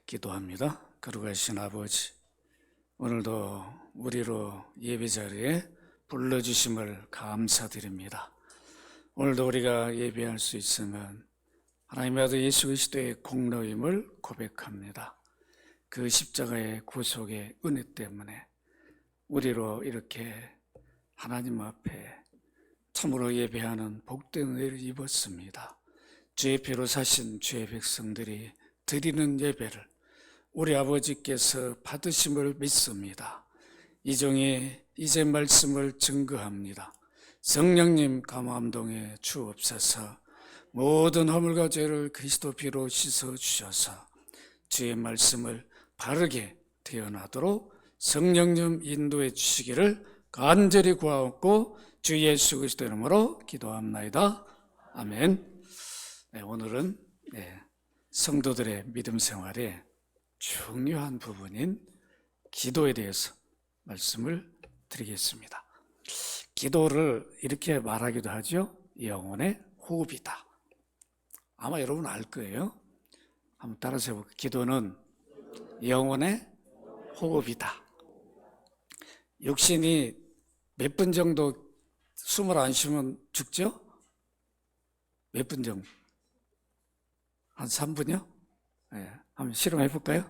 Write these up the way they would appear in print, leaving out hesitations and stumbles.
기도합니다. 거룩하신 아버지, 오늘도 우리로 예배 자리에 불러주심을 감사드립니다. 오늘도 우리가 예배할 수 있으면 하나님의 아들 예수 그리스도의 공로임을 고백합니다. 그 십자가의 구속의 은혜 때문에 우리로 이렇게 하나님 앞에 참으로 예배하는 복된 은혜를 입었습니다. 주의 피로 사신 주의 백성들이 드리는 예배를 우리 아버지께서 받으심을 믿습니다. 이 종이 이제 말씀을 증거합니다. 성령님 감암동에 주옵소서. 모든 허물과 죄를 그리스도 피로 씻어주셔서 주의 말씀을 바르게 태어나도록 성령님 인도해 주시기를 간절히 구하옵고 주 예수 그리스도 이름으로 기도합나이다. 아멘. 오늘은 성도들의 믿음 생활에 중요한 부분인 기도에 대해서 말씀을 드리겠습니다. 기도를 이렇게 말하기도 하죠. 영혼의 호흡이다. 아마 여러분 알 거예요. 한번 따라서 해볼게요. 기도는 영혼의 호흡이다. 육신이 몇 분 정도 숨을 안 쉬면 죽죠? 몇 분 정도? 한 3분이요? 한번 실험해 볼까요?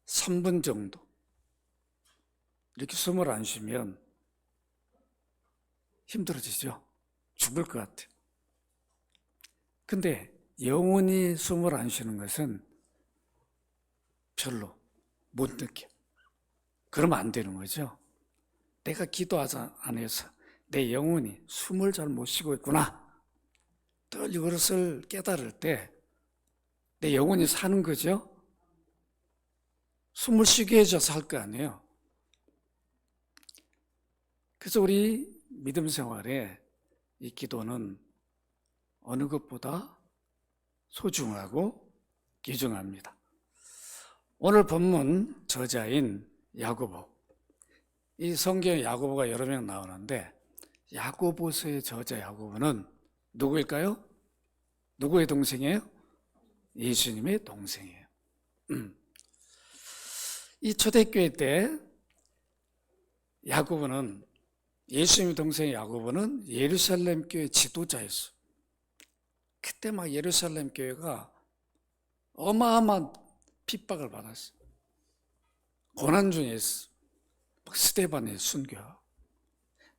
3분 정도. 이렇게 숨을 안 쉬면 힘들어지죠? 죽을 것 같아요. 근데 영원히 숨을 안 쉬는 것은 별로 못 느껴. 그러면 안 되는 거죠. 내가 기도하지 않아서 내 영혼이 숨을 잘 못 쉬고 있구나. 늘 이것을 깨달을 때 내 영혼이 사는 거죠. 숨을 쉬게 해줘서 할 거 아니에요. 그래서 우리 믿음 생활에 이 기도는 어느 것보다 소중하고 귀중합니다. 오늘 본문 저자인 야고보, 이 성경에 야고보가 여러 명 나오는데 야고보서의 저자 야고보는 누구일까요? 누구의 동생이에요? 예수님의 동생이에요. 이 초대교회 때 야고보는, 예수님의 동생 야고보는 예루살렘 교회 지도자였어요. 그때 막 예루살렘 교회가 어마어마한 핍박을 받았어요. 고난 중에 있어. 막 스데반의 순교,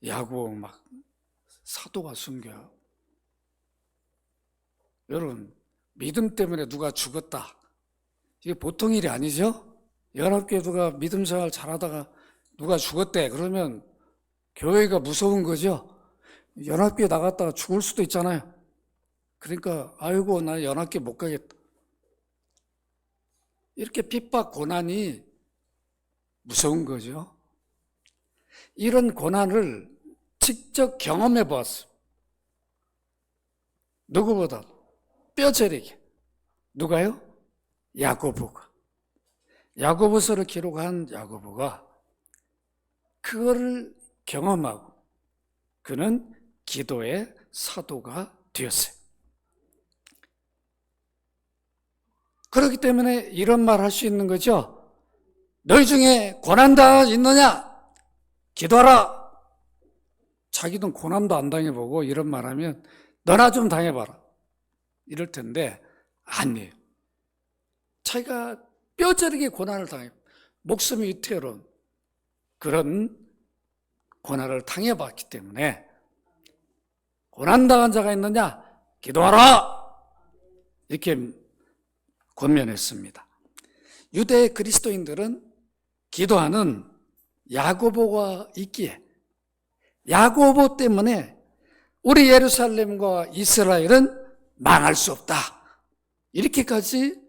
야고보 막 사도가 순교. 여러분, 믿음 때문에 누가 죽었다, 이게 보통 일이 아니죠? 연합교회가 믿음 생활 잘하다가 누가 죽었대 그러면 교회가 무서운 거죠. 연합교회 나갔다가 죽을 수도 있잖아요. 그러니까 아이고 나 연합교회 못 가겠다. 이렇게 핍박 고난이 무서운 거죠. 이런 고난을 직접 경험해 보았어요. 누구보다 뼈저리게. 누가요? 야고보가. 야고보서를 기록한 야고보가 그거를 경험하고 그는 기도의 사도가 되었어요. 그렇기 때문에 이런 말 할 수 있는 거죠. 너희 중에 고난당한 있느냐? 기도하라. 자기는 고난도 안 당해보고 이런 말 하면 너나 좀 당해봐라. 이럴 텐데 아니에요. 자기가 뼈저리게 고난을 당해, 목숨이 위태로운 그런 고난을 당해봤기 때문에 고난당한 자가 있느냐? 기도하라! 이렇게 권면했습니다. 유대 그리스도인들은 기도하는 야고보가 있기에 야고보 때문에 우리 예루살렘과 이스라엘은 망할 수 없다. 이렇게까지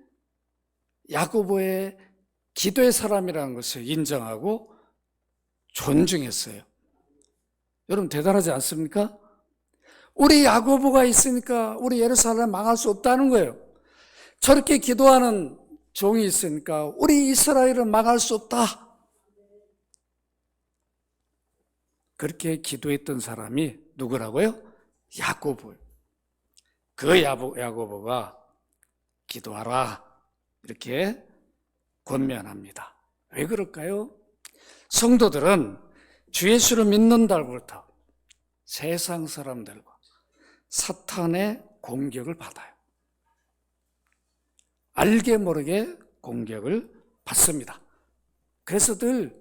야고보의 기도의 사람이라는 것을 인정하고 존중했어요. 여러분 대단하지 않습니까? 우리 야고보가 있으니까 우리 예루살렘 망할 수 없다는 거예요. 저렇게 기도하는 종이 있으니까 우리 이스라엘은 망할 수 없다. 그렇게 기도했던 사람이 누구라고요? 야고보예요. 그 야고보가 기도하라. 이렇게 권면합니다. 왜 그럴까요? 성도들은 주 예수를 믿는다부터 세상 사람들과 사탄의 공격을 받아요. 알게 모르게 공격을 받습니다. 그래서 늘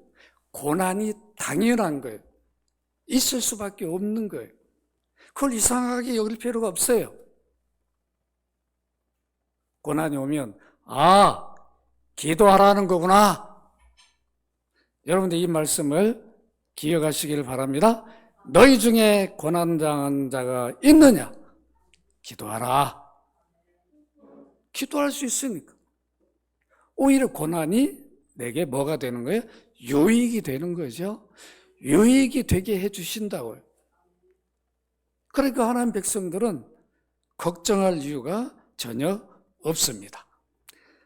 고난이 당연한 거예요. 있을 수밖에 없는 거예요. 그걸 이상하게 여길 필요가 없어요. 고난이 오면 기도하라는 거구나. 여러분들 이 말씀을 기억하시기를 바랍니다. 너희 중에 고난당한 자가 있느냐? 기도하라. 기도할 수 있으니까. 오히려 고난이 내게 뭐가 되는 거예요? 유익이 되는 거죠. 유익이 되게 해주신다고요. 그러니까 하나님 백성들은 걱정할 이유가 전혀 없습니다.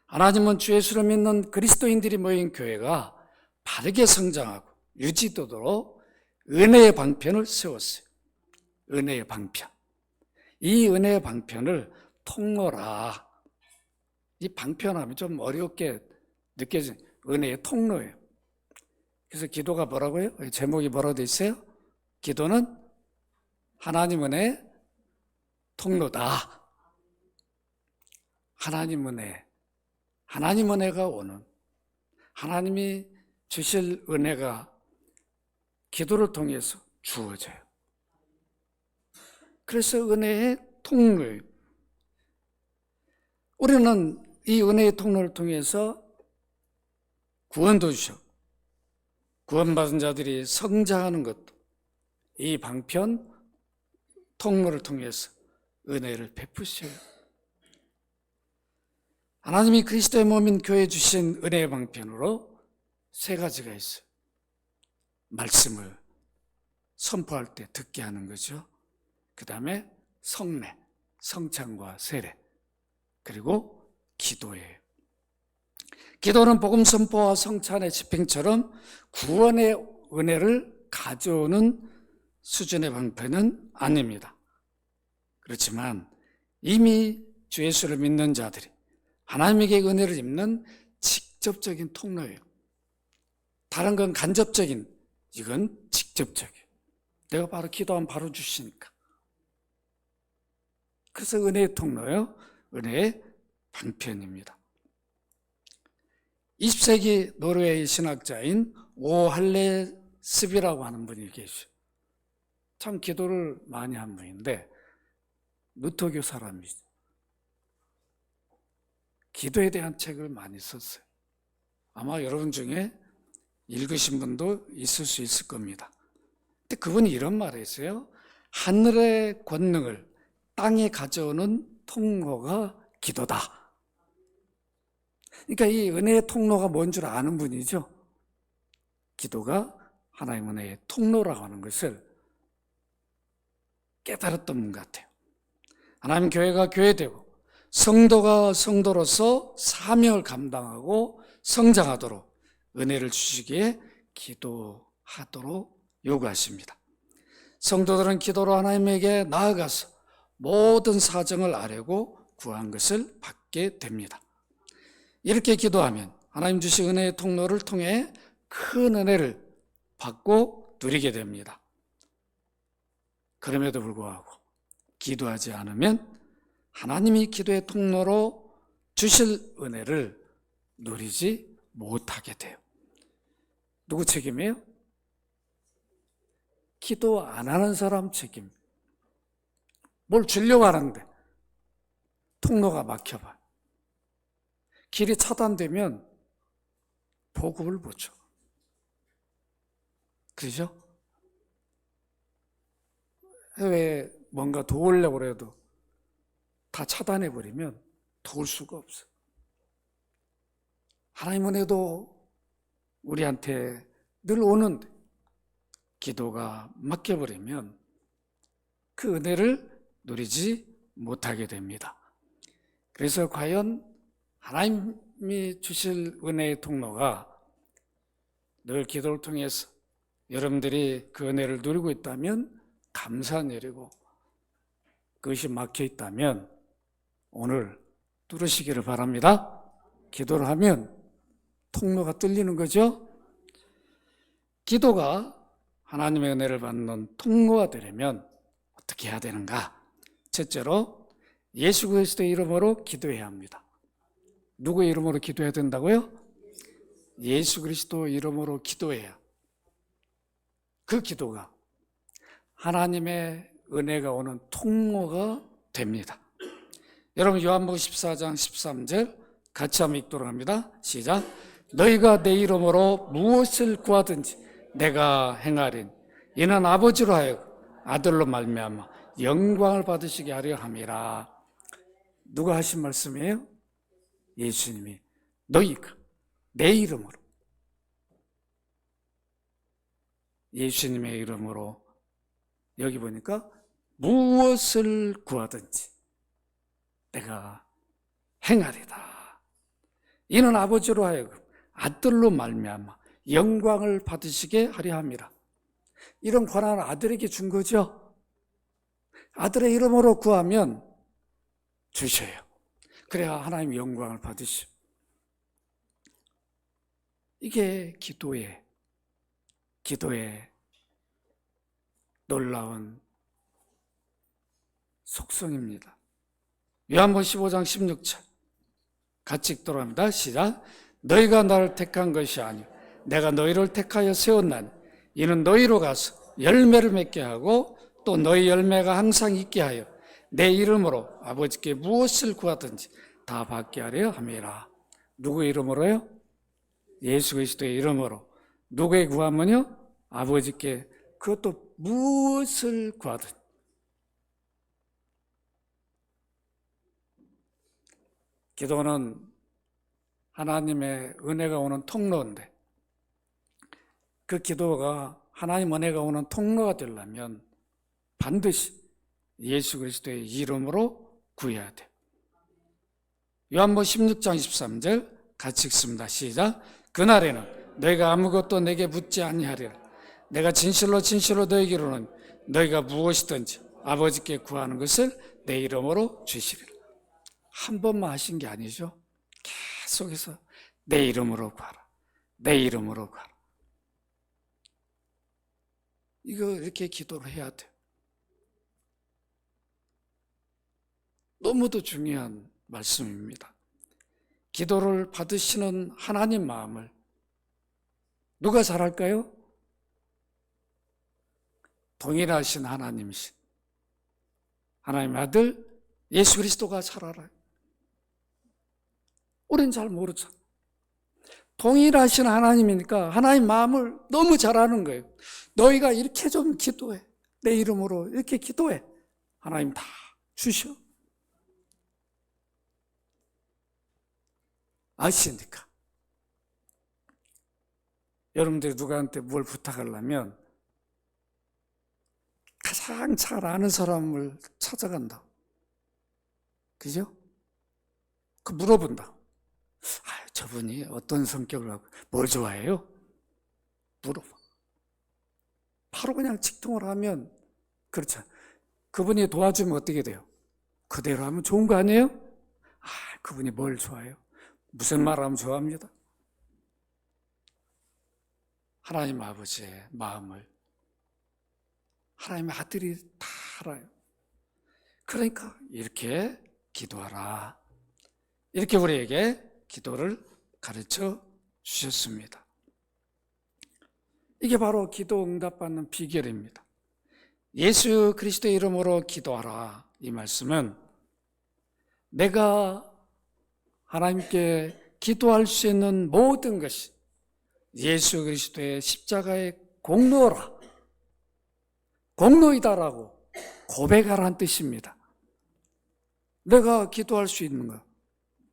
하나님은 주 예수를 믿는 그리스도인들이 모인 교회가 바르게 성장하고 유지되도록 은혜의 방편을 세웠어요. 은혜의 방편. 이 은혜의 방편을 통로라. 이 방편하면 좀 어렵게 느껴지는 은혜의 통로예요. 그래서 기도가 뭐라고요? 제목이 뭐라고 돼 있어요? 기도는 하나님 은혜의 통로다. 하나님 은혜. 하나님 은혜가 오는, 하나님이 주실 은혜가 기도를 통해서 주어져요. 그래서 은혜의 통로예요. 우리는 이 은혜의 통로를 통해서 구원도 주셨고, 구원받은 자들이 성장하는 것도 이 방편 통로를 통해서 은혜를 베푸셔요. 하나님이 그리스도의 몸인 교회에 주신 은혜의 방편으로 세 가지가 있어요. 말씀을 선포할 때 듣게 하는 거죠. 그 다음에 성례, 성찬과 세례, 그리고 기도예요. 기도는 복음 선포와 성찬의 집행처럼 구원의 은혜를 가져오는 수준의 방편은 아닙니다. 그렇지만 이미 주 예수를 믿는 자들이 하나님에게 은혜를 입는 직접적인 통로예요. 다른 건 간접적인, 이건 직접적이에요. 내가 바로 기도하면 바로 주시니까. 그래서 은혜의 통로예요. 은혜의 방편입니다. 20세기 노르웨이 신학자인 오 할레습이라고 하는 분이 계셔요. 참 기도를 많이 한 분인데 무토교 사람이죠. 기도에 대한 책을 많이 썼어요. 아마 여러분 중에 읽으신 분도 있을 수 있을 겁니다. 근데 그분이 이런 말을 했어요. 하늘의 권능을 땅에 가져오는 통로가 기도다. 그러니까 이 은혜의 통로가 뭔 줄 아는 분이죠. 기도가 하나님 은혜의 통로라고 하는 것을 깨달았던 분 같아요. 하나님 교회가 교회되고 성도가 성도로서 사명을 감당하고 성장하도록 은혜를 주시기에 기도하도록 요구하십니다. 성도들은 기도로 하나님에게 나아가서 모든 사정을 아뢰고 구한 것을 받게 됩니다. 이렇게 기도하면 하나님 주신 은혜의 통로를 통해 큰 은혜를 받고 누리게 됩니다. 그럼에도 불구하고 기도하지 않으면 하나님이 기도의 통로로 주실 은혜를 누리지 못하게 돼요. 누구 책임이에요? 기도 안 하는 사람 책임. 뭘 주려고 하는데 통로가 막혀봐요. 길이 차단되면 보급을 못 줘. 그죠? 해외에 뭔가 도우려고 해도 다 차단해버리면 도울 수가 없어. 하나님 은혜도 우리한테 늘 오는데 기도가 막혀버리면 그 은혜를 누리지 못하게 됩니다. 그래서 과연 하나님이 주실 은혜의 통로가 늘 기도를 통해서 여러분들이 그 은혜를 누리고 있다면 감사한 일이고, 그것이 막혀 있다면 오늘 뚫으시기를 바랍니다. 기도를 하면 통로가 뚫리는 거죠. 기도가 하나님의 은혜를 받는 통로가 되려면 어떻게 해야 되는가? 첫째로 예수 그리스도의 이름으로 기도해야 합니다. 누구의 이름으로 기도해야 된다고요? 예수 그리스도 이름으로 기도해야 그 기도가 하나님의 은혜가 오는 통로가 됩니다. 여러분 요한복음 14장 13절 같이 한번 읽도록 합니다. 시작. 너희가 내 이름으로 무엇을 구하든지 내가 행하리니 이는 아버지로 하여금 아들로 말미암아 영광을 받으시게 하려 함이라. 누가 하신 말씀이에요? 예수님이 너희가 내 이름으로 예수님의 이름으로 여기 보니까 무엇을 구하든지 내가 행하리다. 이는 아버지로 하여금 아들로 말미암아 영광을 받으시게 하려 함이라. 이런 권한을 아들에게 준 거죠. 아들의 이름으로 구하면 주셔요. 그래야 하나님 영광을 받으시오. 이게 기도의 놀라운 속성입니다. 요한복음 15장 16절 같이 읽도록 합니다. 시작. 너희가 나를 택한 것이 아니오 내가 너희를 택하여 세웠나니 이는 너희로 가서 열매를 맺게 하고 또 너희 열매가 항상 있게 하여 내 이름으로 아버지께 무엇을 구하든지 다 받게 하려 함이라. 누구의 이름으로요? 예수 그리스도의 이름으로. 누구의 구하면요? 아버지께 그것도 무엇을 구하든. 기도는 하나님의 은혜가 오는 통로인데 그 기도가 하나님 은혜가 오는 통로가 되려면 반드시 예수 그리스도의 이름으로 구해야 돼. 요한복음 16장 23절 같이 읽습니다. 시작. 그날에는 너희가 아무것도 내게 묻지 아니하리라. 내가 진실로 너희에게 이르노니 너희가 무엇이든지 아버지께 구하는 것을 내 이름으로 주시리라. 한 번만 하신 게 아니죠. 계속해서 내 이름으로 구하라. 내 이름으로 구하라. 이거 이렇게 기도를 해야 돼요. 너무도 중요한 말씀입니다. 기도를 받으시는 하나님 마음을 누가 잘 알까요? 동일하신 하나님이신 하나님 아들 예수 그리스도가 잘 알아요. 우리는 잘 모르죠. 동일하신 하나님이니까 하나님 마음을 너무 잘 아는 거예요. 너희가 이렇게 좀 기도해. 내 이름으로 이렇게 기도해. 하나님 다 주셔. 아시니까. 여러분들이 누구한테 뭘 부탁하려면 가장 잘 아는 사람을 찾아간다. 그죠? 그 물어본다. 저분이 어떤 성격을 하고 뭘 좋아해요? 물어봐. 바로 그냥 직통을 하면 그렇죠. 그분이 도와주면 어떻게 돼요? 그대로 하면 좋은 거 아니에요? 그분이 뭘 좋아해요? 무슨 말 하면 좋아합니다. 하나님 아버지의 마음을 하나님의 아들이 다 알아요. 그러니까 이렇게 기도하라. 이렇게 우리에게 기도를 가르쳐 주셨습니다. 이게 바로 기도 응답받는 비결입니다. 예수 그리스도의 이름으로 기도하라. 이 말씀은 내가 하나님께 기도할 수 있는 모든 것이 예수 그리스도의 십자가의 공로라. 공로이다라고 고백하라는 뜻입니다. 내가 기도할 수 있는 거.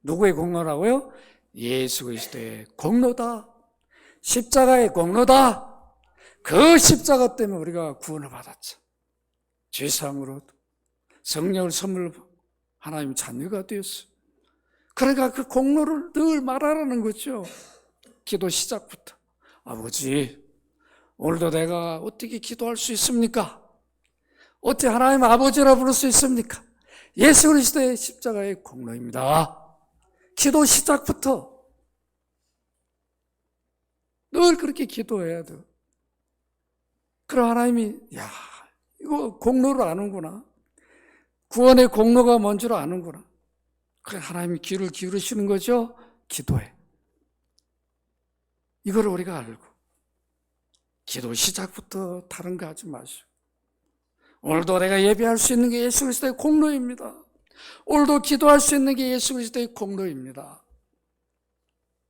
누구의 공로라고요? 예수 그리스도의 공로다. 십자가의 공로다. 그 십자가 때문에 우리가 구원을 받았죠. 죄사함으로 성령을 선물로 하나님 자녀가 되었어요. 그러니까 그 공로를 늘 말하라는 거죠. 기도 시작부터. 아버지, 오늘도 내가 어떻게 기도할 수 있습니까? 어떻게 하나님 아버지라 부를 수 있습니까? 예수 그리스도의 십자가의 공로입니다. 기도 시작부터 늘 그렇게 기도해야 돼요. 그럼 하나님이 야, 이거 공로를 아는구나. 구원의 공로가 뭔 줄 아는구나. 그래, 하나님이 귀를 기울이시는 거죠. 기도해. 이걸 우리가 알고 기도 시작부터 다른 거 하지 마시오. 오늘도 내가 예배할 수 있는 게 예수 그리스도의 공로입니다. 오늘도 기도할 수 있는 게 예수 그리스도의 공로입니다.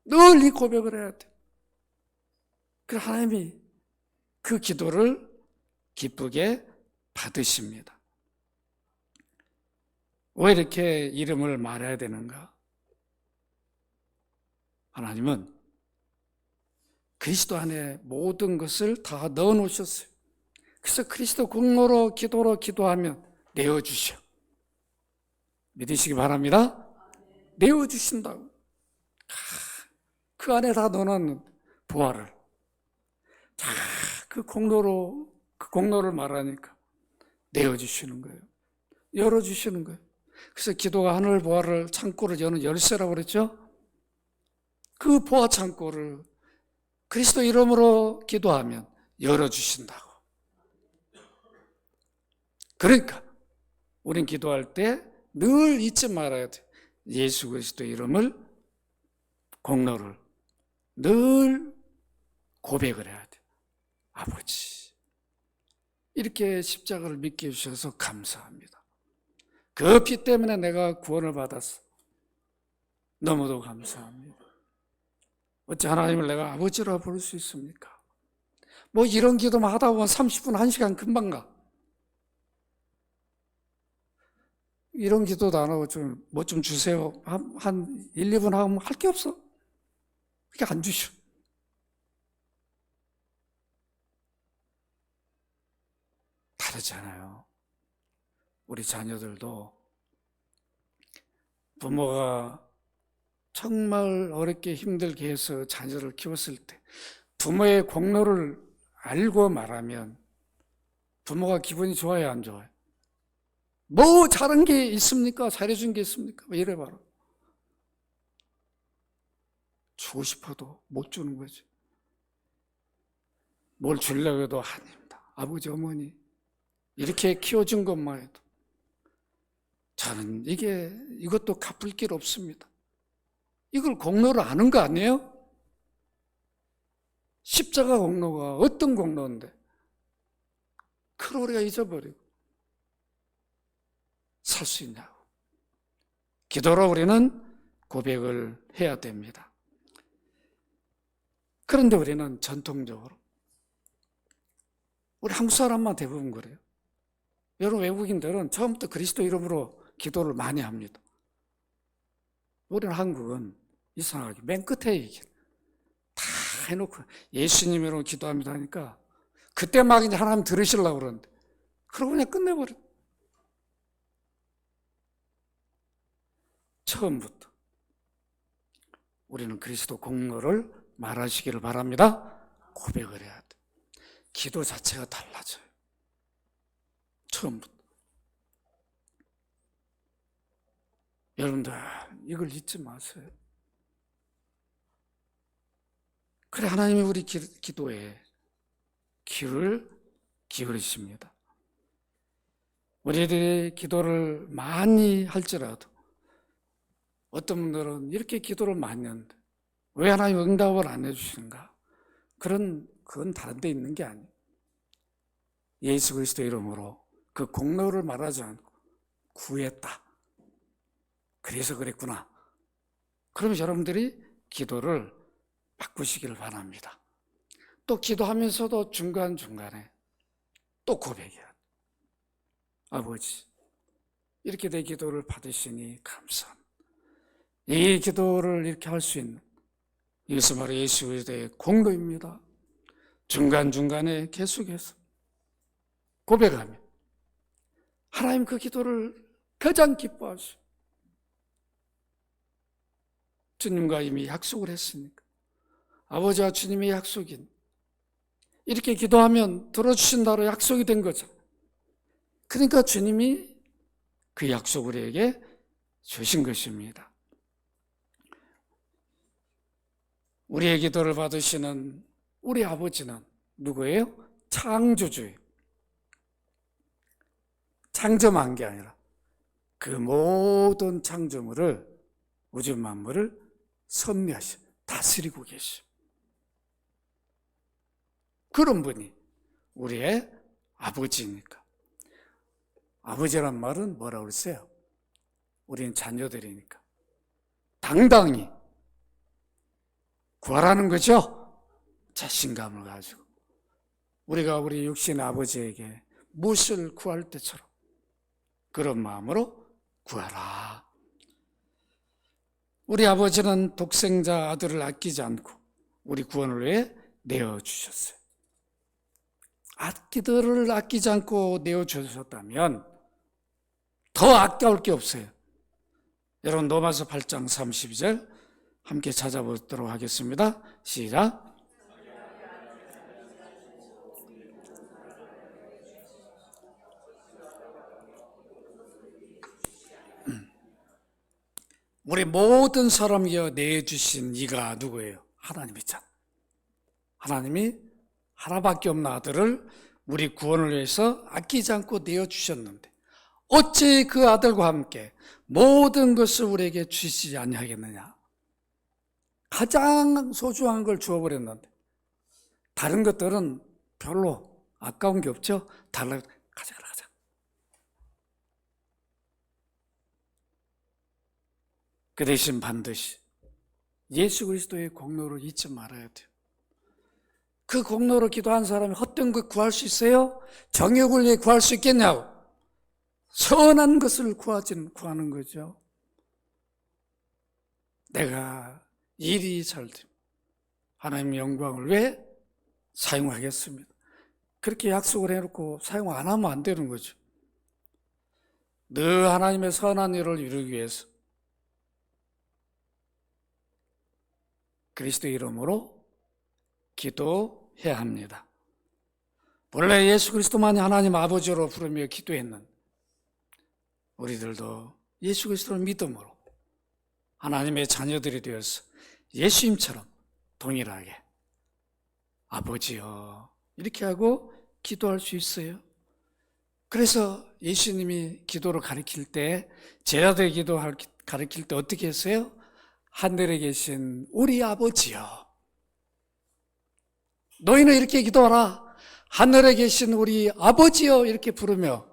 늘 이 고백을 해야 돼. 그래, 하나님이 그 기도를 기쁘게 받으십니다. 왜 이렇게 이름을 말해야 되는가? 하나님은 그리스도 안에 모든 것을 다 넣어 놓으셨어요. 그래서 그리스도 공로로 기도로 기도하면 내어주셔. 믿으시기 바랍니다. 내어주신다고. 그 안에 다 넣어놓는 부활을 다 그 공로를 말하니까 내어주시는 거예요. 열어주시는 거예요. 그래서 기도가 하늘 부활을 창고를 여는 열쇠라고 그랬죠. 그 부활 창고를 그리스도 이름으로 기도하면 열어주신다고. 그러니까 우린 기도할 때 늘 잊지 말아야 돼. 예수 그리스도 이름을, 공로를 늘 고백을 해야 돼. 아버지, 이렇게 십자가를 믿게 해주셔서 감사합니다. 그 피 때문에 내가 구원을 받았어. 너무도 감사합니다. 어찌 하나님을 내가 아버지라 부를 수 있습니까? 뭐 이런 기도만 하다 보면 30분, 1시간 금방 가. 이런 기도도 안 하고 뭐 좀 주세요. 한 1, 2분 하면 할 게 없어. 그게 안 주셔. 다르잖아요. 우리 자녀들도 부모가 정말 어렵게 힘들게 해서 자녀를 키웠을 때 부모의 공로를 알고 말하면 부모가 기분이 좋아요, 안 좋아요? 뭐 잘한 게 있습니까? 잘해준 게 있습니까? 이래봐라. 주고 싶어도 못 주는 거지. 뭘 주려고 해도 아닙니다. 아버지, 어머니 이렇게 키워준 것만 해도 저는 이것도 갚을 길 없습니다. 이걸 공로를 아는 거 아니에요? 십자가 공로가 어떤 공로인데 그걸 우리가 잊어버리고 살 수 있냐고. 기도로 우리는 고백을 해야 됩니다. 그런데 우리는 전통적으로 우리 한국 사람만 대부분 그래요. 여러 외국인들은 처음부터 그리스도 이름으로 기도를 많이 합니다. 우리는 한국은 이상하게 맨 끝에 얘기 다 해놓고 예수님으로 기도합니다 하니까 그때 막 이제 하나님 들으시려고 그러는데 그러고 그냥 끝내버려. 처음부터 우리는 그리스도 공로를 말하시기를 바랍니다. 고백을 해야 돼. 기도 자체가 달라져요. 처음부터. 여러분들 이걸 잊지 마세요. 그래, 하나님이 우리 기도에 귀를 기울이십니다. 우리들이 기도를 많이 할지라도 어떤 분들은 이렇게 기도를 많이 하는데 왜 하나님 응답을 안 해주시는가? 그건 다른 데 있는 게 아니에요. 예수 그리스도 이름으로 그 공로를 말하지 않고 구했다. 그래서 그랬구나. 그러면 여러분들이 기도를 바꾸시기를 바랍니다. 또 기도하면서도 중간중간에 또 고백해야 돼. 아버지, 이렇게 내 기도를 받으시니 감사합니다. 이 기도를 이렇게 할 수 있는 이것은 바로 예수 그리스도의 공로입니다. 중간중간에 계속해서 고백하며 하나님 그 기도를 가장 기뻐하시고 주님과 이미 약속을 했으니까 아버지와 주님의 약속인 이렇게 기도하면 들어주신다로 약속이 된 거죠. 그러니까 주님이 그 약속을 우리에게 주신 것입니다. 우리의 기도를 받으시는 우리 아버지는 누구예요? 창조주예요. 창조만 게 아니라 그 모든 창조물을, 우주 만물을 섭리하시, 다스리고 계시. 그런 분이 우리의 아버지니까. 아버지란 말은 뭐라고 그랬어요? 우리는 자녀들이니까 당당히 구하라는 거죠. 자신감을 가지고 우리가 우리 육신의 아버지에게 무엇을 구할 때처럼 그런 마음으로 구하라. 우리 아버지는 독생자 아들을 아끼지 않고 우리 구원을 위해 내어주셨어요. 아끼들을 아끼지 않고 내어주셨다면 더 아까울 게 없어요. 여러분 로마서 8장 32절 함께 찾아보도록 하겠습니다. 시작. 우리 모든 사람이여 내주신 이가 누구예요? 하나님이잖아. 하나님이 하나밖에 없는 아들을 우리 구원을 위해서 아끼지 않고 내어주셨는데 어찌 그 아들과 함께 모든 것을 우리에게 주시지 아니하겠느냐. 가장 소중한 걸 주어버렸는데 다른 것들은 별로 아까운 게 없죠. 가자. 그 대신 반드시 예수 그리스도의 공로를 잊지 말아야 돼요. 그 공로로 기도한 사람이 헛된 것 구할 수 있어요? 정욕을 위해 구할 수 있겠냐고. 선한 것을 구하는 거죠. 내가 일이 잘 되면 하나님의 영광을 위해 사용하겠습니다. 그렇게 약속을 해놓고 사용 안 하면 안 되는 거죠. 늘 하나님의 선한 일을 이루기 위해서 그리스도 이름으로 기도해야 합니다. 원래 예수 그리스도만이 하나님 아버지로 부르며 기도했는 우리들도 예수 그리스도를 믿음으로 하나님의 자녀들이 되어서 예수님처럼 동일하게 아버지여 이렇게 하고 기도할 수 있어요. 그래서 예수님이 기도를 가르칠 때, 제자들 기도 가르칠 때 어떻게 했어요? 하늘에 계신 우리 아버지여, 너희는 이렇게 기도하라. 하늘에 계신 우리 아버지여 이렇게 부르며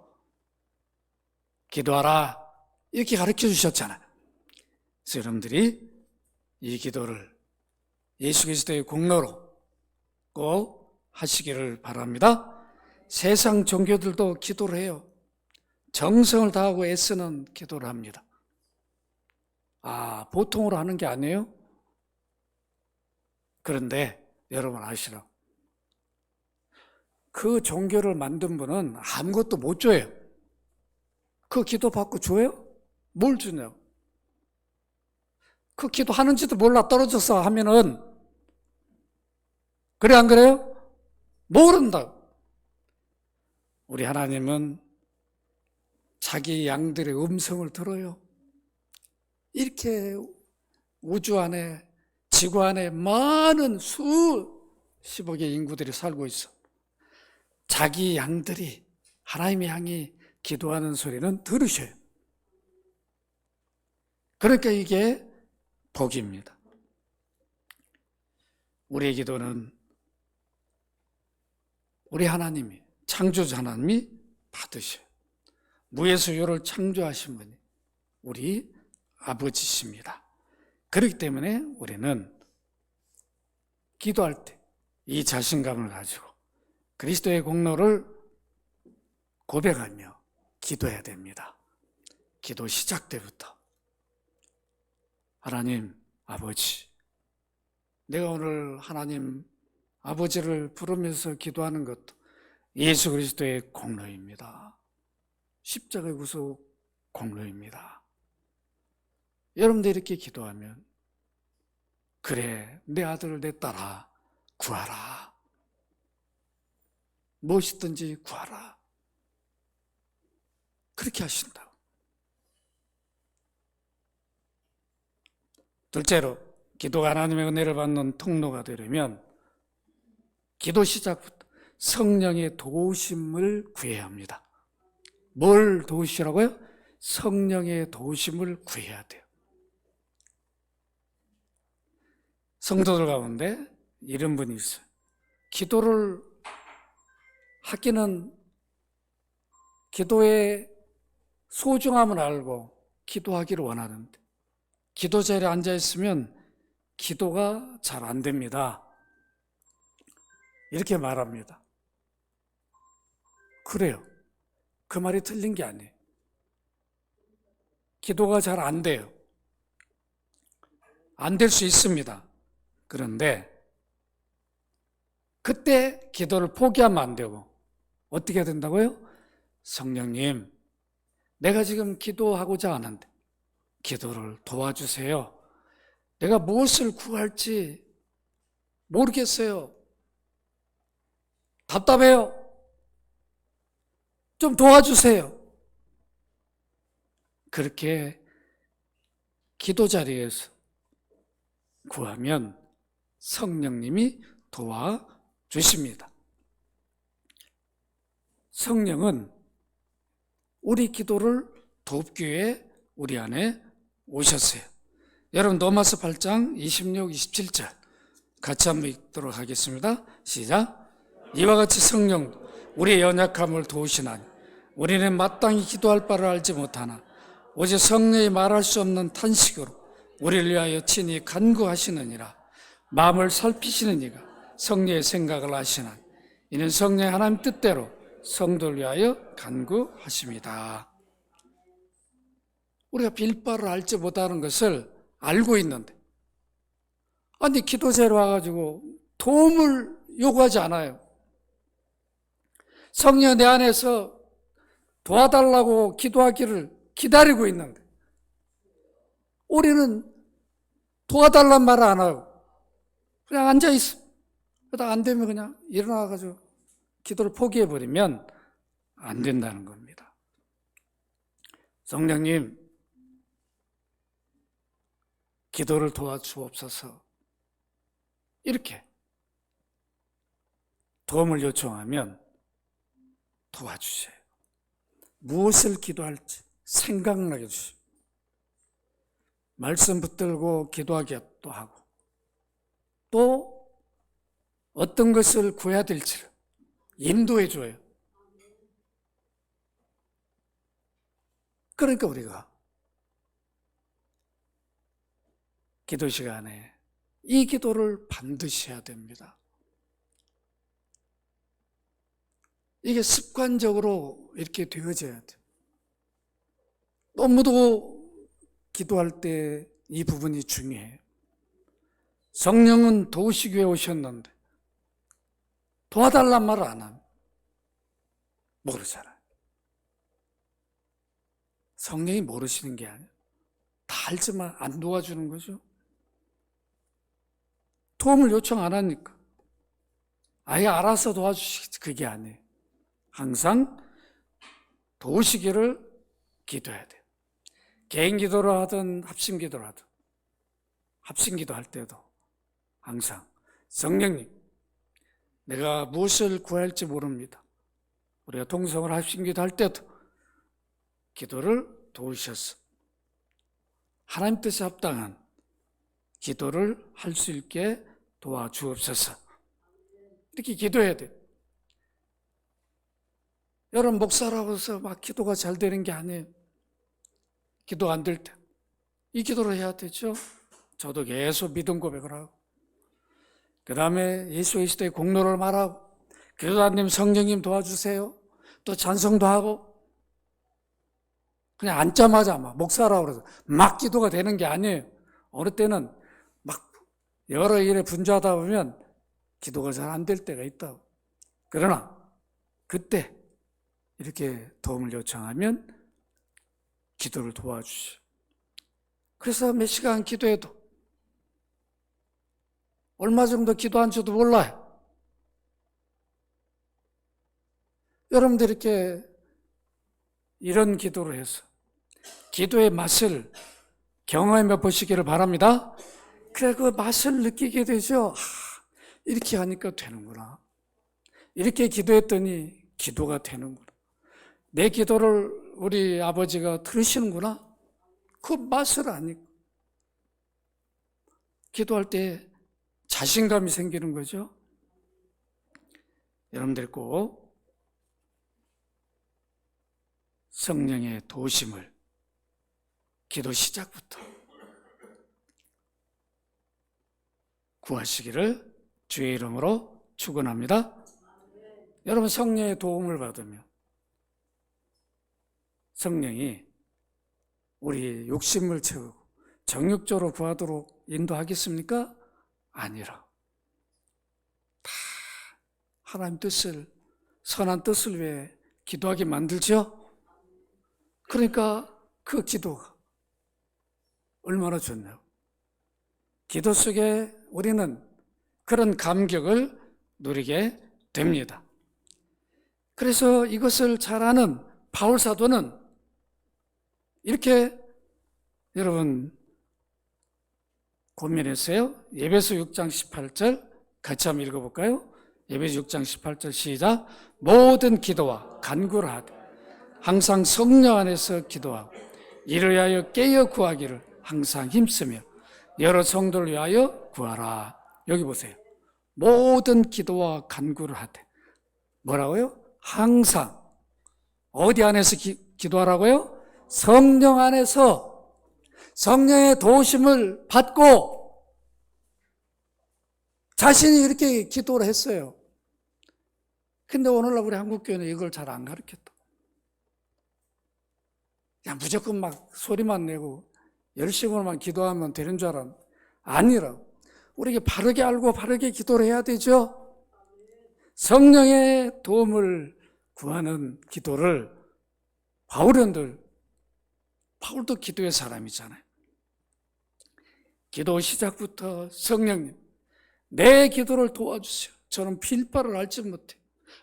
기도하라. 이렇게 가르쳐 주셨잖아요. 그래서 여러분들이 이 기도를 예수 그리스도의 공로로 꼭 하시기를 바랍니다. 세상 종교들도 기도를 해요. 정성을 다하고 애쓰는 기도를 합니다. 보통으로 하는 게 아니에요? 그런데 여러분 아시라고, 그 종교를 만든 분은 아무것도 못 줘요. 그 기도 받고 줘요? 뭘 주냐고. 그 기도 하는지도 몰라 떨어져서 하면은. 그래 안 그래요? 모른다고. 우리 하나님은 자기 양들의 음성을 들어요. 이렇게 우주 안에, 지구 안에 많은 수십억의 인구들이 살고 있어. 자기 양들이 하나님의 양이 기도하는 소리는 들으셔요. 그러니까 이게 복입니다. 우리의 기도는 우리 하나님이, 창조자 하나님이 받으셔요. 무에서 유를 창조하신 분이 우리 아버지십니다. 그렇기 때문에 우리는 기도할 때 이 자신감을 가지고 그리스도의 공로를 고백하며 기도해야 됩니다. 기도 시작 때부터 하나님 아버지, 내가 오늘 하나님 아버지를 부르면서 기도하는 것도 예수 그리스도의 공로입니다. 십자가의 구속 공로입니다. 여러분들 이렇게 기도하면, 그래 내 아들을 내 딸아 구하라. 무엇이든지 구하라. 그렇게 하신다고. 둘째로 기도가 하나님의 은혜를 받는 통로가 되려면 기도 시작부터 성령의 도우심을 구해야 합니다. 뭘 도우시라고요? 성령의 도우심을 구해야 돼요. 성도들 가운데 이런 분이 있어요. 기도를 하기는 기도의 소중함을 알고 기도하기를 원하는데 기도 자리에 앉아 있으면 기도가 잘 안 됩니다. 이렇게 말합니다. 그래요. 그 말이 틀린 게 아니에요. 기도가 잘 안 돼요. 안 될 수 있습니다. 그런데 그때 기도를 포기하면 안 되고 어떻게 해야 된다고요? 성령님, 내가 지금 기도하고자 하는데 기도를 도와주세요. 내가 무엇을 구할지 모르겠어요. 답답해요. 좀 도와주세요. 그렇게 기도 자리에서 구하면 성령님이 도와주십니다. 성령은 우리 기도를 돕기 위해 우리 안에 오셨어요. 여러분 로마서 8장 26, 27절 같이 한번 읽도록 하겠습니다. 시작. 이와 같이 성령 우리의 연약함을 도우시나니 우리는 마땅히 기도할 바를 알지 못하나 오직 성령이 말할 수 없는 탄식으로 우리를 위하여 친히 간구하시느니라. 마음을 살피시는 이가 성령의 생각을 아시나니 이는 성령의 하나님 뜻대로 성도를 위하여 간구하십니다. 우리가 빌 바를 알지 못하는 것을 알고 있는데 아니 기도제로 와가지고 도움을 요구하지 않아요. 성령 내 안에서 도와달라고 기도하기를 기다리고 있는데 우리는 도와달란 말을 안 하고 그냥 앉아있어. 그러다 안 되면 그냥 일어나가지고 기도를 포기해버리면 안 된다는 겁니다. 성령님, 기도를 도와주옵소서. 이렇게 도움을 요청하면 도와주세요. 무엇을 기도할지 생각나게 해주세요. 말씀 붙들고 기도하기도 하고 또 어떤 것을 구해야 될지를 인도해 줘요. 그러니까 우리가 기도 시간에 이 기도를 반드시 해야 됩니다. 이게 습관적으로 이렇게 되어져야 돼요. 너무도 기도할 때 이 부분이 중요해요. 성령은 도우시기 위해 오셨는데 도와달란 말을 안 하면 모르잖아요. 성령이 모르시는 게 아니에요. 다 알지만 안 도와주는 거죠. 도움을 요청 안 하니까 아예 알아서 도와주시겠지. 그게 아니에요. 항상 도우시기를 기도해야 돼요. 개인 기도를 하든 합심 기도를 하든 합심 기도할 때도 항상 성령님 내가 무엇을 구해야 할지 모릅니다. 우리가 통성을 합심 기도할 때도 기도를 도우셔서 하나님 뜻에 합당한 기도를 할 수 있게 도와주옵소서. 이렇게 기도해야 돼요. 여러분 목사라고 해서 막 기도가 잘 되는 게 아니에요. 기도 안 될 때 이 기도를 해야 되죠. 저도 계속 믿음 고백을 하고 그 다음에 예수 그리스도의 공로를 말하고 기도자님 성령님 도와주세요. 또 찬송도 하고 그냥 앉자마자 막 목사라고 그래서 막 기도가 되는 게 아니에요. 어느 때는 막 여러 일에 분주하다 보면 기도가 잘 안 될 때가 있다고. 그러나 그때 이렇게 도움을 요청하면 기도를 도와주시오. 그래서 몇 시간 기도해도 얼마 정도 기도한 줄도 몰라요. 여러분들 이렇게 이런 기도를 해서 기도의 맛을 경험해 보시기를 바랍니다. 그래, 그 맛을 느끼게 되죠. 이렇게 하니까 되는구나. 이렇게 기도했더니 기도가 되는구나. 내 기도를 우리 아버지가 들으시는구나. 그 맛을 아니까. 기도할 때 자신감이 생기는 거죠. 여러분들 꼭 성령의 도우심을 기도 시작부터 구하시기를 주의 이름으로 축원합니다. 여러분, 성령의 도움을 받으면 성령이 우리 욕심을 채우고 정욕적으로 구하도록 인도하겠습니까? 아니라 다 하나님 뜻을, 선한 뜻을 위해 기도하게 만들죠. 그러니까 그 기도가 얼마나 좋나요? 기도 속에 우리는 그런 감격을 누리게 됩니다. 그래서 이것을 잘 아는 바울 사도는 이렇게 여러분 고민했어요. 에베소 6장 18절 같이 한번 읽어볼까요? 에베소 6장 18절 시작. 모든 기도와 간구를 하되 항상 성령 안에서 기도하고 이를 위하여 깨어 구하기를 항상 힘쓰며 여러 성도를 위하여 구하라. 여기 보세요. 모든 기도와 간구를 하되 뭐라고요? 항상 어디 안에서 기도하라고요? 성령 안에서 성령의 도우심을 받고 자신이 이렇게 기도를 했어요. 근데 오늘날 우리 한국교회는 이걸 잘 안 가르쳤다. 그냥 무조건 막 소리만 내고 열심으로만 기도하면 되는 줄 알았는데 아니라 우리에게 바르게 알고 바르게 기도를 해야 되죠. 성령의 도움을 구하는 기도를 바울도 기도의 사람이잖아요. 기도 시작부터 성령님 내 기도를 도와주세요. 저는 필바를 알지 못해.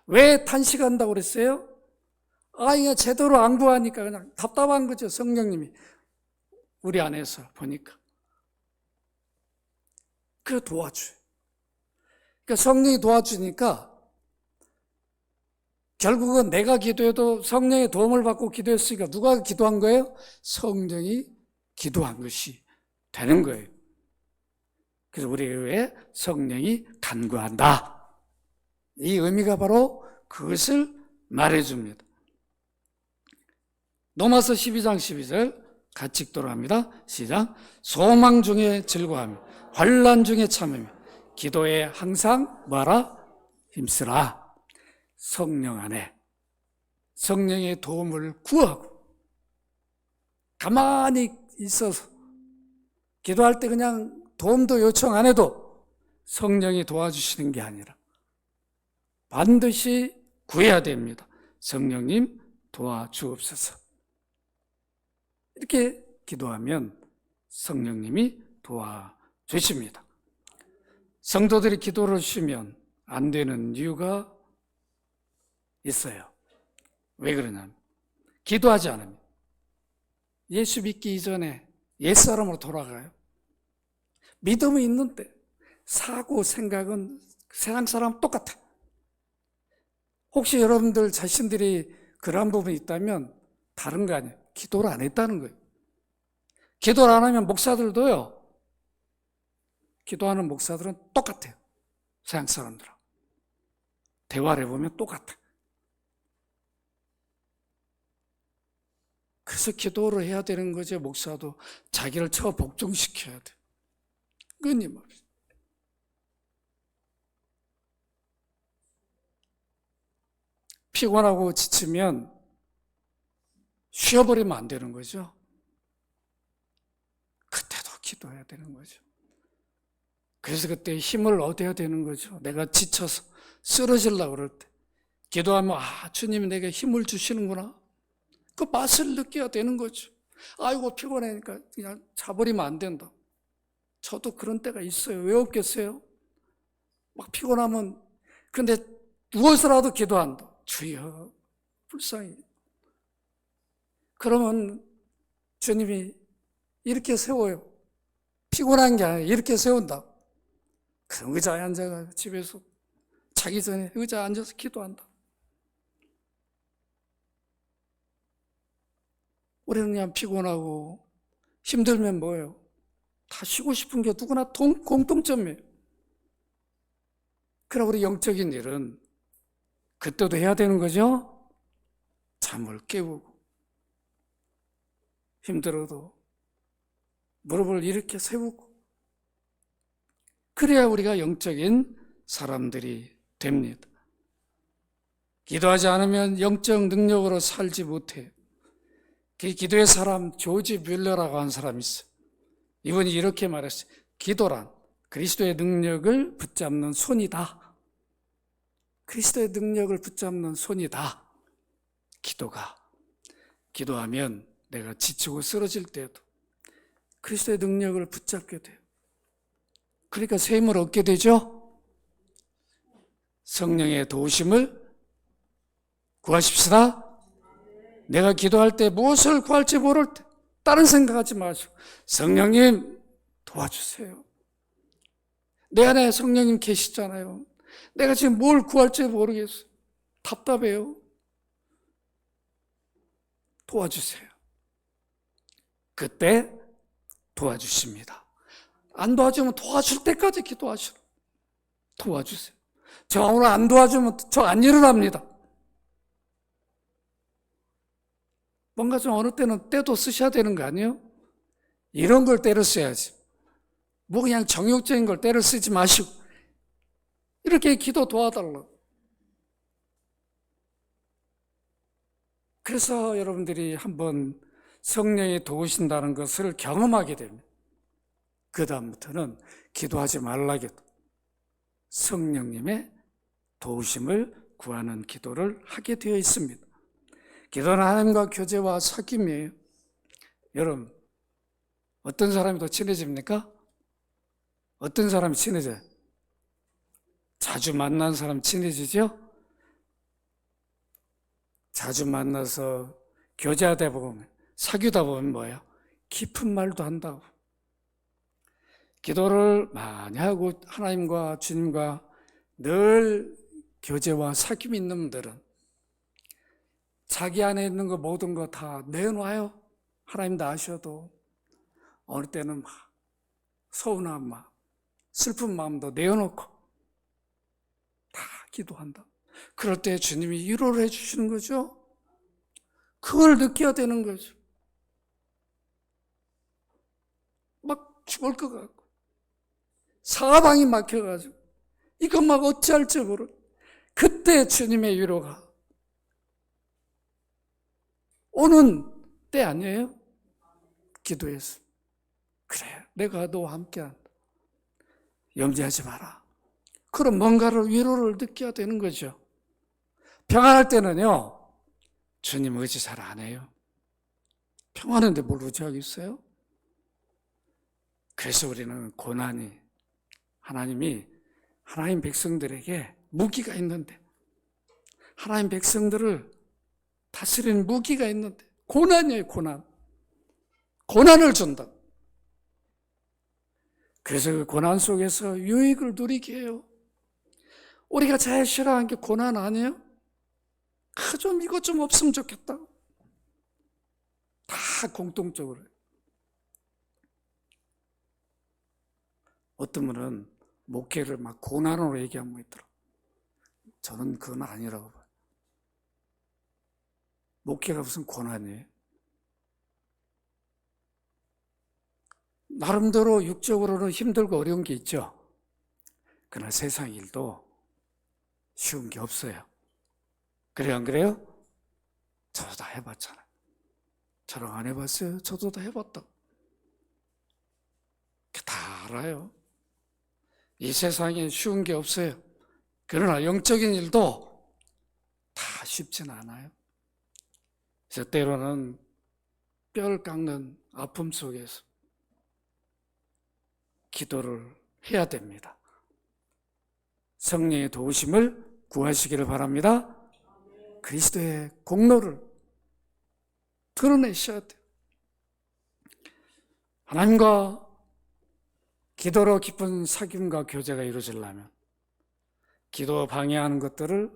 왜 탄식한다고 그랬어요? 이거 제대로 안 구하니까 그냥 답답한 거죠. 성령님이 우리 안에서 보니까 그래 도와줘요. 그러니까 성령이 도와주니까 결국은 내가 기도해도 성령의 도움을 받고 기도했으니까 누가 기도한 거예요? 성령이 기도한 것이 되는 거예요. 그래서 우리 교회에 성령이 간구한다. 이 의미가 바로 그것을 말해줍니다. 로마서 12장 12절 같이 읽도록 합니다. 시작. 소망 중에 즐거워하며 환난 중에 참으며 기도에 항상 뭐하라? 힘쓰라. 성령 안에 성령의 도움을 구하고 가만히 있어서 기도할 때 그냥 도움도 요청 안 해도 성령이 도와주시는 게 아니라 반드시 구해야 됩니다. 성령님 도와주옵소서. 이렇게 기도하면 성령님이 도와주십니다. 성도들이 기도를 쉬면 안 되는 이유가 있어요. 왜 그러냐면 기도하지 않으면 예수 믿기 이전에 옛사람으로 돌아가요. 믿음이 있는데 사고 생각은 세상 사람 똑같아. 혹시 여러분들 자신들이 그런 부분이 있다면 다른 거 아니에요. 기도를 안 했다는 거예요. 기도를 안 하면 목사들도요. 기도하는 목사들은 똑같아요. 세상 사람들하고. 대화를 해보면 똑같아. 그래서 기도를 해야 되는 거죠. 목사도 자기를 복종시켜야 돼. 끊임없이. 피곤하고 지치면 쉬어버리면 안 되는 거죠. 그때도 기도해야 되는 거죠. 그래서 그때 힘을 얻어야 되는 거죠. 내가 지쳐서 쓰러지려고 그럴 때 기도하면 주님이 내게 힘을 주시는구나. 그 맛을 느껴야 되는 거죠. 아이고 피곤하니까 그냥 자버리면 안 된다. 저도 그런 때가 있어요. 왜 없겠어요? 막 피곤하면 근데 누워서라도 기도한다. 주여 불쌍히. 그러면 주님이 이렇게 세워요. 피곤한 게 아니라 이렇게 세운다. 그럼 의자에 앉아가 집에서 자기 전에 의자에 앉아서 기도한다. 우리는 그냥 피곤하고 힘들면 뭐예요? 다 쉬고 싶은 게 누구나 공통점이에요. 그러나 우리 영적인 일은 그때도 해야 되는 거죠? 잠을 깨우고 힘들어도 무릎을 이렇게 세우고 그래야 우리가 영적인 사람들이 됩니다. 기도하지 않으면 영적 능력으로 살지 못해요. 그 기도의 사람 조지 뮬러라고 하는 사람이 있어요. 이분이 이렇게 말했어요. 기도란 그리스도의 능력을 붙잡는 손이다. 그리스도의 능력을 붙잡는 손이다. 기도하면 내가 지치고 쓰러질 때에도 그리스도의 능력을 붙잡게 돼요. 그러니까 새 힘을 얻게 되죠. 성령의 도우심을 구하십시다. 내가 기도할 때 무엇을 구할지 모를 때 다른 생각하지 마시고 성령님 도와주세요. 내 안에 성령님 계시잖아요. 내가 지금 뭘 구할지 모르겠어요. 답답해요. 도와주세요. 그때 도와주십니다. 안 도와주면 도와줄 때까지 기도하시라. 도와주세요. 저 오늘 안 도와주면 저 안 일어납니다. 뭔가 좀 어느 때는 때도 쓰셔야 되는 거 아니에요? 이런 걸 때를 써야지. 뭐 그냥 정욕적인 걸 때를 쓰지 마시고 이렇게 기도 도와달라. 그래서 여러분들이 한번 성령이 도우신다는 것을 경험하게 됩니다. 그 다음부터는 기도하지 말라게도 성령님의 도우심을 구하는 기도를 하게 되어 있습니다. 기도는 하나님과 교제와 사귐이에요. 여러분, 어떤 사람이 더 친해집니까? 어떤 사람이 친해져요? 자주 만난 사람 친해지죠? 자주 만나서 교제하다 보면, 사귀다 보면 뭐예요? 깊은 말도 한다고. 기도를 많이 하고 하나님과 주님과 늘 교제와 사귐이 있는 분들은 자기 안에 있는 거 모든 거 다 내놔요. 하나님 다 아셔도 어느 때는 막 서운한 마음, 슬픈 마음도 내어놓고 다 기도한다. 그럴 때 주님이 위로를 해주시는 거죠. 그걸 느껴야 되는 거죠. 막 죽을 것 같고 사방이 막혀가지고 이거 막 어찌할지 모르. 그때 주님의 위로가 오는 때 아니에요? 기도해서 그래 내가 너와 함께한다. 염려하지 마라. 그럼 뭔가를 위로를 느껴야 되는 거죠. 평안할 때는요 주님 의지 잘 안 해요. 평안한데 뭘 의지하겠어요? 그래서 우리는 고난이 하나님이 하나님 백성들에게 무기가 있는데 하나님 백성들을 다스리는 무기가 있는데 고난이에요. 고난을 준다. 그래서 그 고난 속에서 유익을 누리게 해요. 우리가 제일 싫어하는 게 고난 아니에요? 좀 이것 좀 없으면 좋겠다. 다 공통적으로. 어떤 분은 목회를 막 고난으로 얘기하는 분 있더라고요. 저는 그건 아니라고 봐요. 목회가 무슨 고난이에요? 나름대로 육적으로는 힘들고 어려운 게 있죠. 그러나 세상 일도 쉬운 게 없어요. 그래요, 안 그래요? 저도 다 해봤잖아요. 저랑 안 해봤어요? 저도 다 해봤다. 다 알아요. 이 세상에 쉬운 게 없어요. 그러나 영적인 일도 다 쉽진 않아요. 그래서 때로는 뼈를 깎는 아픔 속에서 기도를 해야 됩니다. 성령의 도우심을 구하시기를 바랍니다. 그리스도의 공로를 드러내셔야 돼요. 하나님과 기도로 깊은 사귐과 교제가 이루어지려면 기도 방해하는 것들을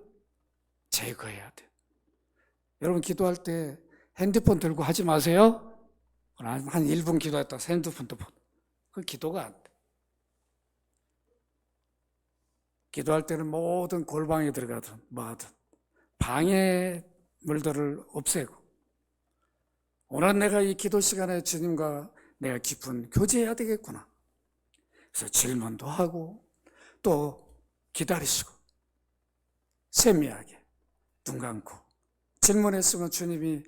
제거해야 돼요. 여러분 기도할 때 핸드폰 들고 하지 마세요. 한 1분 기도했다 핸드폰도 보. 그건 기도가 안 돼. 기도할 때는 모든 골방에 들어가든 뭐하든 방해물들을 없애고 오늘 내가 이 기도 시간에 주님과 내가 깊은 교제해야 되겠구나. 그래서 질문도 하고 또 기다리시고 세미하게 눈 감고 질문했으면 주님이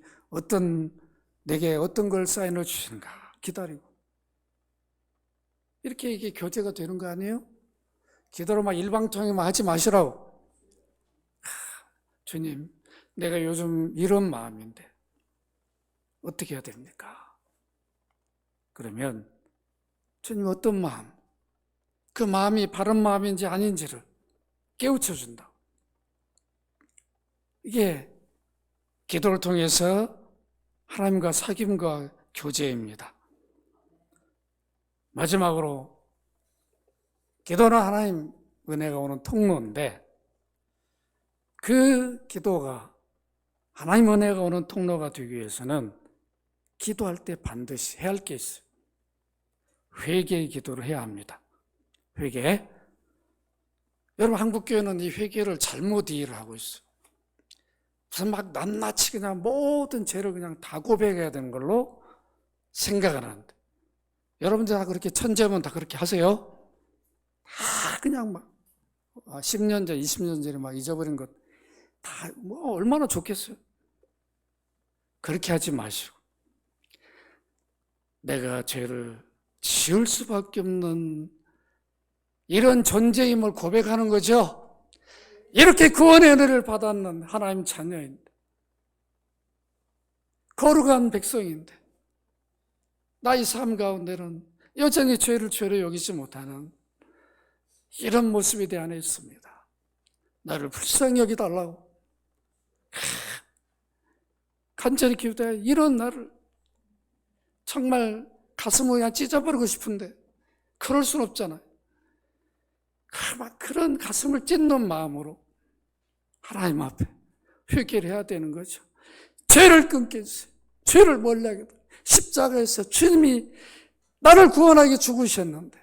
내게 어떤 걸 사인을 주시는가 기다리고 이렇게 이게 교제가 되는 거 아니에요? 기도로 막 일방통행만 하지 마시라고. 주님, 내가 요즘 이런 마음인데 어떻게 해야 됩니까? 그러면 주님 어떤 마음, 그 마음이 바른 마음인지 아닌지를 깨우쳐 준다. 이게 기도를 통해서 하나님과 사귐과 교제입니다. 마지막으로 기도는 하나님 은혜가 오는 통로인데 그 기도가 하나님 은혜가 오는 통로가 되기 위해서는 기도할 때 반드시 해야 할 게 있어요. 회개의 기도를 해야 합니다. 회개. 여러분 한국교회는 이 회개를 잘못 이해를 하고 있어요. 무슨 막 낱낱이 그냥 모든 죄를 그냥 다 고백해야 되는 걸로 생각을 하는데 여러분들 다 그렇게 천재면 다 그렇게 하세요? 다 그냥 막 10년 전, 20년 전에 막 잊어버린 것 다 뭐 얼마나 좋겠어요? 그렇게 하지 마시고 내가 죄를 지을 수밖에 없는 이런 존재임을 고백하는 거죠. 이렇게 구원의 은혜를 받았는 하나님 자녀인데 거룩한 백성인데 나의 삶 가운데는 여전히 죄를 죄로 여기지 못하는 이런 모습이 내 안에 있습니다. 나를 불쌍히 여기달라고 간절히 기도해. 이런 나를 정말 가슴을 그냥 찢어버리고 싶은데 그럴 순 없잖아요. 그런 가슴을 찢는 마음으로 하나님 앞에 회개를 해야 되는 거죠. 죄를 끊게 해주세요. 죄를 멀리 하게 돼. 십자가에서 주님이 나를 구원하게 죽으셨는데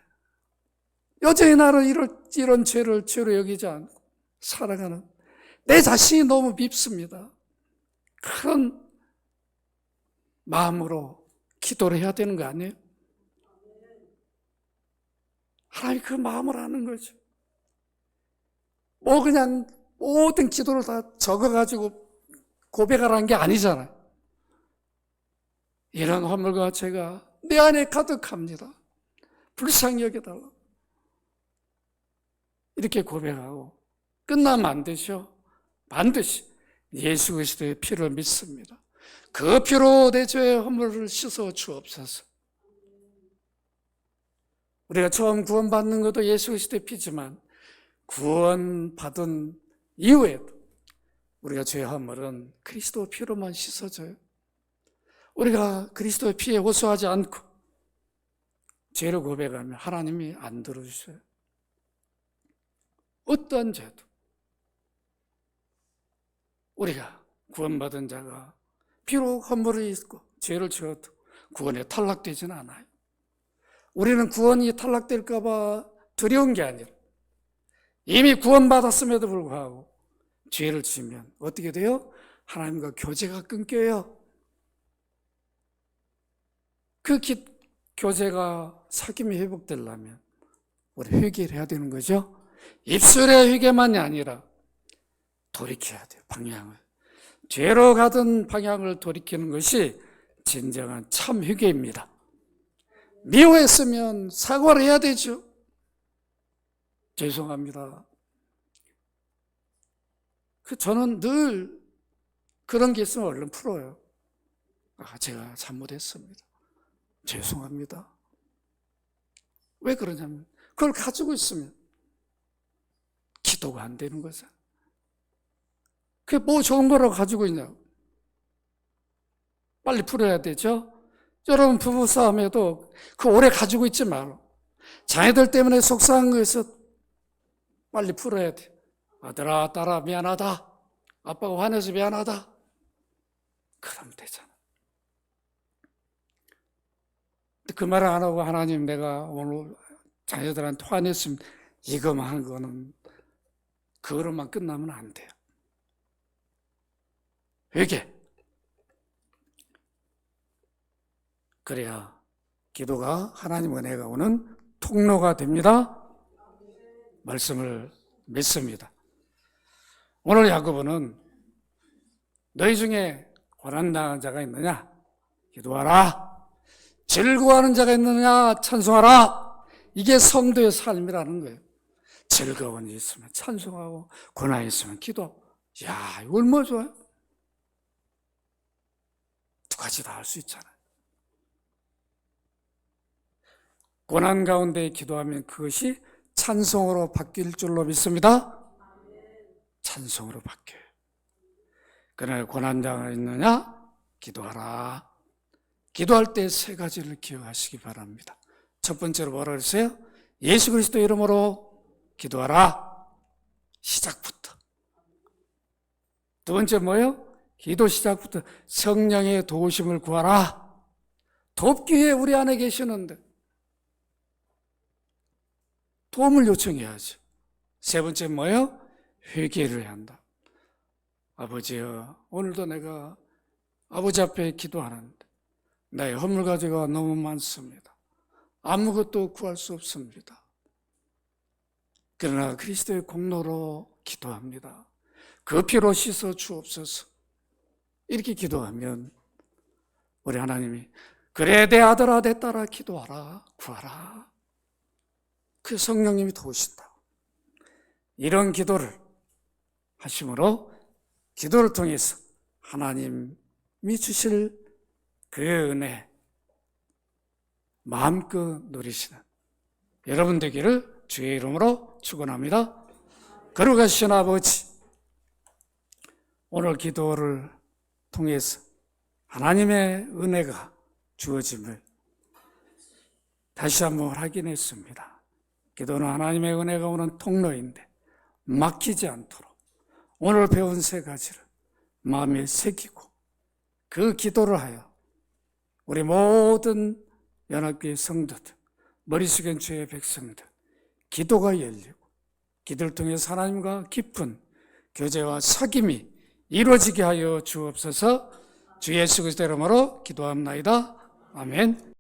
여전히 나를 이런 죄를 죄로 여기지 않고 살아가는 내 자신이 너무 밉습니다. 그런 마음으로 기도를 해야 되는 거 아니에요? 하나님 그 마음을 아는 거죠. 뭐 그냥 모든 기도를 다 적어가지고 고백하라는 게 아니잖아요. 이런 허물과 죄가 내 안에 가득합니다. 불쌍히 여겨달라. 이렇게 고백하고 끝나면 안 되죠. 반드시 예수 그리스도의 피를 믿습니다. 그 피로 내 죄의 허물을 씻어 주옵소서. 우리가 처음 구원받는 것도 예수 그리스도의 피지만 구원받은 이후에도 우리가 죄의 허물은 그리스도 피로만 씻어져요. 우리가 그리스도의 피에 호소하지 않고 죄를 고백하면 하나님이 안 들어주셔요. 어떠한 죄도 우리가 구원받은 자가 비록 허물이 있고 죄를 지어도 구원에 탈락되지는 않아요. 우리는 구원이 탈락될까 봐 두려운 게 아니라 이미 구원받았음에도 불구하고 죄를 지으면 어떻게 돼요? 하나님과 교제가 끊겨요. 그 교제가 사귐이 회복되려면 우리 회개를 해야 되는 거죠. 입술의 회개만이 아니라 돌이켜야 돼요. 방향을. 죄로 가던 방향을 돌이키는 것이 진정한 참 회개입니다. 미워했으면 사과를 해야 되죠. 죄송합니다. 저는 늘 그런 게 있으면 얼른 풀어요. 제가 잘못했습니다. 죄송합니다. 왜 그러냐면 그걸 가지고 있으면 기도가 안 되는 거죠. 그게 뭐 좋은 거라고 가지고 있냐고. 빨리 풀어야 되죠. 여러분 부부싸움에도 그 오래 가지고 있지 말고 자녀들 때문에 속상한 거에서 빨리 풀어야 돼. 아들아, 딸아, 미안하다. 아빠가 화내서 미안하다. 그러면 되잖아. 그 말을 안 하고 하나님 내가 오늘 자녀들한테 화냈으면 이거만 하는 거는 그거로만 끝나면 안 돼요. 회개. 그래야 기도가 하나님 은혜가 오는 통로가 됩니다. 말씀을 믿습니다. 오늘 야고보는 너희 중에 고난당한 자가 있느냐? 기도하라. 즐거워하는 자가 있느냐? 찬송하라. 이게 성도의 삶이라는 거예요. 즐거운 일 있으면 찬송하고 고난이 있으면 기도. 야, 이거 얼마나 좋아요? 두 가지 다 할 수 있잖아요. 고난 가운데 기도하면 그것이 찬송으로 바뀔 줄로 믿습니다. 찬송으로 바뀌어요. 그러나 고난자가 있느냐? 기도하라. 기도할 때 세 가지를 기억하시기 바랍니다. 첫 번째로 뭐라 그랬어요? 예수 그리스도 이름으로 기도하라. 시작부터. 두 번째 뭐예요? 기도 시작부터 성령의 도우심을 구하라. 돕기 위해 우리 안에 계시는데 도움을 요청해야죠. 세 번째 뭐예요? 회개를 해야 한다. 아버지여, 오늘도 내가 아버지 앞에 기도하는데 나의 허물 가지가 너무 많습니다. 아무것도 구할 수 없습니다. 그러나 그리스도의 공로로 기도합니다. 그 피로 씻어 주옵소서. 이렇게 기도하면 우리 하나님이 그래 내 아들아 내 딸아 기도하라 구하라. 그 성령님이 도우신다. 이런 기도를 하심으로 기도를 통해서 하나님이 주실 그 은혜 마음껏 누리시는 여러분 되기를 주의 이름으로 축원합니다. 거룩하신 아버지, 오늘 기도를 통해서 하나님의 은혜가 주어짐을 다시 한번 확인했습니다. 기도는 하나님의 은혜가 오는 통로인데 막히지 않도록 오늘 배운 세 가지를 마음에 새기고 그 기도를 하여 우리 모든 연합교회 성도들, 머리 숙인 주의 백성들 기도가 열리고 기도를 통해서 하나님과 깊은 교제와 사귐이 이루어지게 하여 주옵소서. 주 예수 그리스도 이름으로 기도합나이다. 아멘.